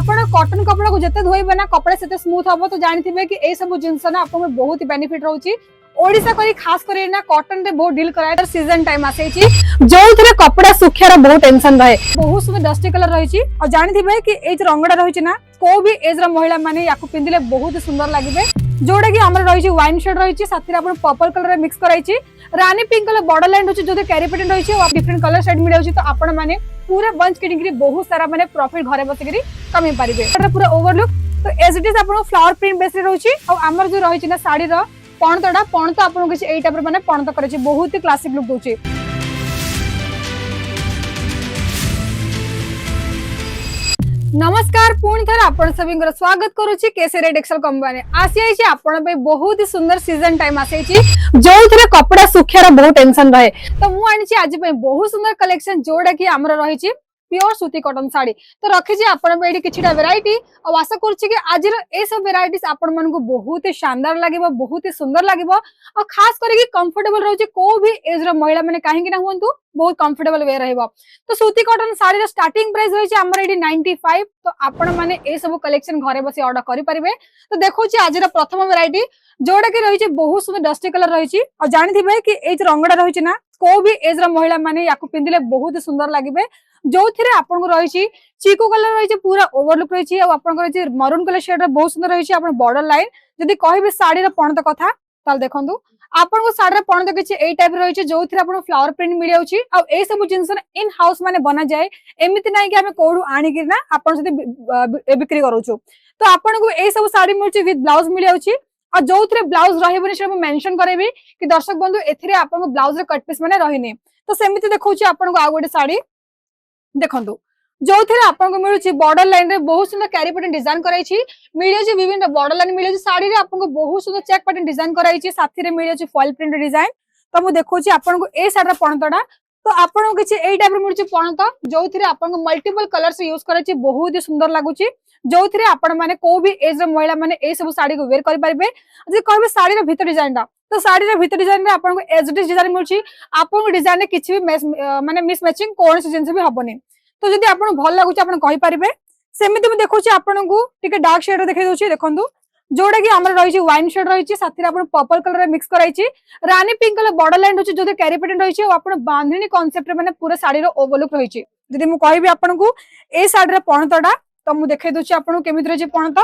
आपण कॉटन कपड़ा को जिते धोइबे ना कपड़ा सेते स्मूथ हबो। तो जानिथिबे कि ए सब जिंस ना आपको बहुत बेनिफिट रहउची। ओडिसा करी खास करी ना कॉटन रे बहुत डील कराय। सीजन टाइम आसे छी जो थरे कपड़ा सुखियार बहुत टेंशन रहे, बहुत सुंदर डस्टी कलर रही छी। और जानिथिबे कि ए रंगडा रही छी ना को भी एज रा महिला माने याकू पिंदिले बहुत सुंदर लागिबे। जोडा कि हमर रही छी वाइन शेड रही छी, साथी रे अपन पर्पल कलर रे मिक्स कराई छी। रानी पिंक कलर बॉर्डर लाइन रही छी, जो कैरी पैटर्न रही छी और डिफरेंट कलर शेड मिले छी। तो आपण माने पूरा बंच के डिग्री बहुत सारा माने प्रॉफिट घरे बस करी कमी पारिबे। एटा पूरा ओवरलुक तो एज इट इज आपण फ्लावर प्रिंट बेस रे रही छी। और हमर जो रही छी ना साड़ी रो पणतडा पणत आपण किछ एई टाइप रे माने पणत करे छी, बहुत ही क्लासिक लुक दोची। नमस्कार, पुणी थर आपण सभी स्वागत करूची केसी रेड एक्सेल कंपनी। आसी आइछि आपण पे बहुत ही सुंदर सीजन टाइम आसी छि जो थरे कपड़ा सुखियार बहुत टेंशन रहे। तो मु आनी छि आज पे बहुत सुंदर कलेक्शन जोडा कि हमर रही छि प्योर सूती कॉटन साड़ी। तो रखी छी आपण पे एडी किछटा वैरायटी और आशा करछि कि आज ए सब वैरायटीज आपण मन को बहुत ही शानदार लागिबो, बहुत ही सुंदर लागिबो और खास करके कंफर्टेबल रहउछि। को भी एज रो महिला माने काहे कि ना हुंतु बहुत कंफर्टेबल वे रहइबो। तो सूती कॉटन साड़ी रो स्टार्टिंग प्राइस होय छि हमर एडी 95। तो आपण माने ए सब कलेक्शन घरे बसी ऑर्डर करि परिबे। तो देखो छी आज रो प्रथम वैरायटी जोडा कि रही छि बहुत सुंदर डस्टी कलर रही छि। और जानिथिबे कि ए रंगडा रही छि ना को भी एज रो महिला माने याकू पिंदिले बहुत सुंदर लागिबे। जो थिरे आपन को रही छि चीकू कलर रही छि, पूरा ओवरलुक रही छि और आपन को रही छि मरून कलर शेड रे बहुत सुंदर रही छि। आपन बॉर्डर लाइन जदी कहबे साड़ी रे पणत कथा ताल देखंतु आपन को साड़ी रे पणत किछि एई टाइप रही छि, जो थिरे आपन फ्लावर प्रिंट मिल जाउछि। और ए सब जिंस इन हाउस माने बना जाए, एमिति नै कि हमें कोडू आनी कि ना आपन सदी बिक्री करूछु। तो आपन को ए सब साड़ी मिल छि विथ ब्लाउज मिल जाउछि। और जो थिरे ब्लाउज रहिबनि से मैं मेंशन करेबी कि दर्शक बंधु एथिरे आपन को ब्लाउज रे कट पीस माने रहिने। तो सेमिति देखौछि आपन को आ गोटे साड़ी देखंतु जो थिरे आपन को मिलुछि बॉर्डर लाइन रे बहुत सुंदर कैरी पैटर्न डिजाइन कराई छी। मिले छी विभिन्न बॉर्डर लाइन मिले छी साड़ी रे आपन को बहुत सुंदर चेक पैटर्न डिजाइन कराई छी, साथी रे मिले छी फॉइल प्रिंट डिजाइन। तो मु देखौ छी आपन को ए साड़ी रे पणतडा। तो आपन को किछि एई टाइप रे मिलुछि पणत, जो थिरे आपन को मल्टीपल कलर से यूज कराई छी, बहुत ही सुंदर लागुछि। जो थिरे आपन माने को भी एज रे महिला माने ए सब साड़ी को वेयर करि परिबे। जे कहबे साड़ी रे भीतर डिजाइन दा तो साड़ी रे भीतर डिजाइन रे आपन को एज इट इज डिजाइन मिलुछि। आपन को डिजाइन रे किछि भी माने मिस मैचिंग कोन से जिंस भी हबनी। तो जदि आपन भल लागुछि आपन कहि परिबे। सेमिति मैं देखौछि आपन को टिके डार्क शेड रे देखै दोछि देखंतु, जोडा कि हमर रही छि वाइन शेड रही छि, साथी रे आपन पर्पल कलर रे मिक्स कराई छि। रानी पिंक कलर बॉर्डर लाइन रही छि, जो कैरी पैटर्न रही छि और आपन बांधनी कांसेप्ट रे माने पूरा साड़ी रो ओवरलुक रही छि। जदि मु कहिबी आपन को ए साड़ी रे पणतडा तो मु देखै दोछि आपन को केमिति रही छि पणत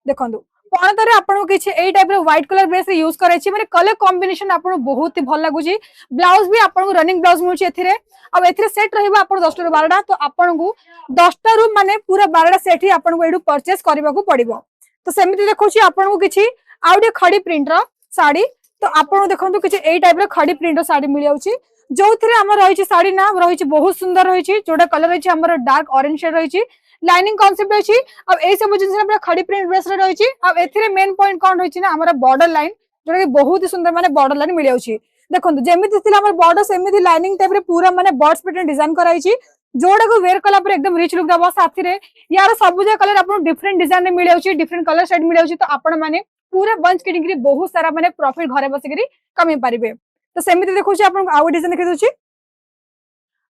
देखंतु। पणत रे आपन को किछि एई टाइप रे व्हाइट कलर बेस रे यूज कराई छि, माने कलर कॉम्बिनेशन आपन बहुत ही भल लागुछि। ब्लाउज भी आपन को रनिंग ब्लाउज मिलुछि एथिरे। अब एथिरे सेट रहइबा आपन 10 टा 12 टा। तो आपन को 10 टा रू माने पूरा 12 टा सेट ही आपन को एडू परचेस करबा को पड़िबो। तो सेमिति देखौछि आपन को किछि आउडे खड़ी प्रिंट रो साड़ी। तो आपन को देखंतु किछि एई टाइप रे खड़ी प्रिंट रो साड़ी मिल जाउछि, जो थिरे हमर रही छि साड़ी ना रही छि बहुत सुंदर रही छि। जोडा कलर रही छि हमर डार्क ऑरेंज शेड रही छि, लाइनिंग कांसेप्ट रही छि। अब ए सब जिंस पूरा खड़ी प्रिंट बेस रे रही छि। अब एथिरे मेन पॉइंट कोन रही छि ना हमर बॉर्डर लाइन, जोडा कि बहुत ही सुंदर माने बॉर्डर लाइन मिल जाउछि। देखंतु जेमिति थिला हमर बॉर्डर सेमिति लाइनिंग टाइप रे पूरा माने बर्ड्स पैटर्न डिजाइन कराई छि, जोडा को वेयर कला पर एकदम रिच लुक दबो। साथी रे यार सबुज कलर आपन डिफरेंट डिजाइन रे मिल जाउछि, डिफरेंट कलर शेड मिल जाउछि। तो आपन माने पूरा बंच के डिग्री बहुत सारा माने प्रॉफिट घरे बस करी कमी पारिबे। तो सेमिति देखौछि आपन आउ डिजाइन देखै दोछि।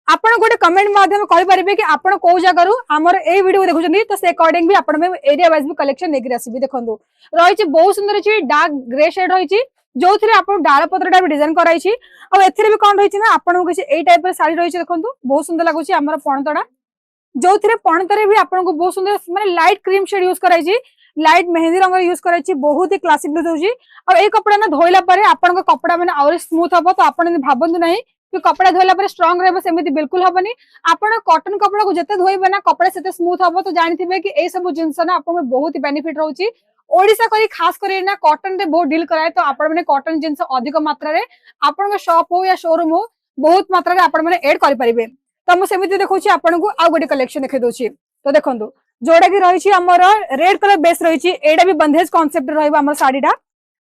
आपण गोटे कमेंट माध्यम कहि परिबे कि आपण को जगह रु हमर ए वीडियो देखुछन्ती, तो से अकॉर्डिंग भी आपण में एरिया वाइज भी कलेक्शन लेके आसीबी। देखंतु रही छि बहुत सुंदर छि डार्क ग्रे शेड रही छि, जो थिरे आपण डाल पत्र टाइप डिजाइन कराई छि। और एथिरे भी कोन रही छि ना आपण को किछि एई टाइप रे साड़ी रही छि। देखंतु बहुत सुंदर लागु छि हमर पणतडा, जो थिरे पणतरे भी आपण को बहुत सुंदर माने लाइट क्रीम शेड यूज कराई छि, लाइट मेहंदी रंग यूज कराई छि, बहुत ही क्लासिक लुक दोछि। और ए कपड़ा ना धोइला परे आपण को कपड़ा माने और स्मूथ हबो। तो आपण भाबंतु नाही कि कपड़ा धोइला पर स्ट्रांग रहबो, सेमिति बिल्कुल हबनी। आपण कॉटन कपड़ा को जिते धोइबे ना कपड़ा सेते स्मूथ हबो। तो जानिथिबे कि ए सब जिंस ना आपन में बहुत बेनिफिट रहउछि। ओडिसा करी खास करी ना कॉटन रे बहुत डील कराय। तो आपण माने कॉटन जिंस अधिक मात्रा रे आपण शॉप हो या शोरूम हो बहुत मात्रा रे आपण माने ऐड करि परिबे। तो हम सेमिति देखौछि आपण को आ गोटे कलेक्शन देखै दोछि। तो देखंतु जोडा कि रही छि हमर रेड कलर बेस रही छि, एडा भी बंधेज कांसेप्ट रहइबा हमर साड़ीटा।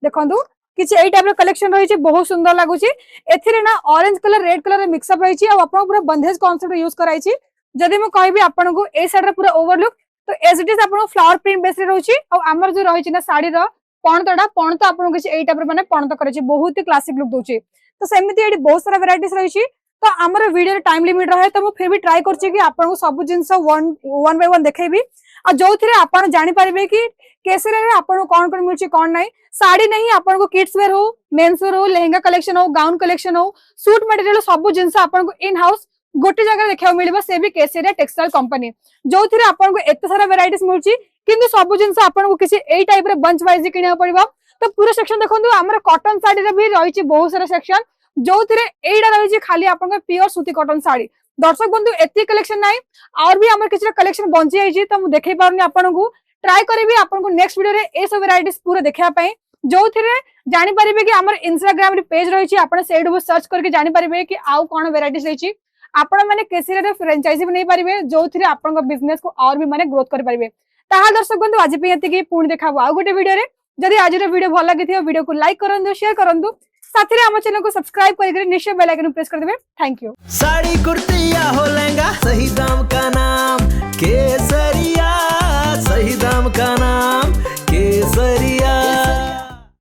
देखंतु किछि एई टाइप रे कलेक्शन रही छि, बहुत सुंदर लागुछि। एथिरे ना ऑरेंज कलर रेड कलर रे मिक्स अप रही छि और आपन पूरा बंधेज कांसेप्ट यूज कराई छि। जदि म कहबी आपन को ए साइड रे पूरा ओवरलुक तो एज इट इज आपन फ्लावर प्रिंट बेस रे रही छि। और हमर जो रही छि ना साड़ी रो पणतडा पणत आपन किछि एई टाइप रे माने पणत करे छि, बहुत ही क्लासिक लुक दोछि। तो सेमिति एडी बहुत सारा वैरायटीज रही छि। तो हमर वीडियो रे टाइम लिमिट रहे, तो मु फिर भी ट्राई करछि कि आपन को सब जिंस वन बाय वन देखेबी। और जो थिरे आपण जानि परिबे कि केसरी रे आपण कोन कोन मिलची कोन नाही साड़ी नहीं आपण को किड्स वेयर हो मेंस वेयर हो लेहेंगा कलेक्शन हो गाउन कलेक्शन हो सूट मटेरियल सब जिनस आपण को इन हाउस गोटे जगह देखा मिलबो से भी केसरिया टेक्सटाइल कंपनी जो थिरे आपण को एते सारा वेराइटीज मिलची किंतु सब जिनस आपण को किसी एई टाइप रे बंच वाइज किनिया पड़िबो तो पूरा सेक्शन देखंतु हमर कॉटन साड़ी रे भी रहिची बहुत सारा सेक्शन जो थिरे एईडा रहिची खाली आपण को प्योर सूती कॉटन साड़ी दर्शक बंधु एती कलेक्शन नाही और भी हमर किछि कलेक्शन बंची आइची त मु देखै पारुनी आपण को ट्राई करिवि आपण को नेक्स्ट वीडियो रे ए सब वेराइटीज पूरा देखा पई जो थिरे जानि परिबे कि हमर इंस्टाग्राम रे पेज रहिची आपण सेडू सर्च करके जानि परिबे कि आउ कोन वेराइटीज रहिची आपण माने केसरी रे फ्रेंचाइजी भी नै परिबे जो थिरे आपण को बिजनेस को और भी माने ग्रोथ कर परिबे ताहा दर्शक बंधु आज पे एति कि पुणी देखाबो आ गोटे वीडियो रे जदि आज रे वीडियो भल लागिथियो वीडियो को लाइक करंदु शेयर करंदु साथ ही हम चैनल को सब्सक्राइब करके निश्चय बेल आइकन प्रेस कर देबे थैंक यू साड़ी कुर्ती या हो लहंगा सही दाम का नाम केसरिया।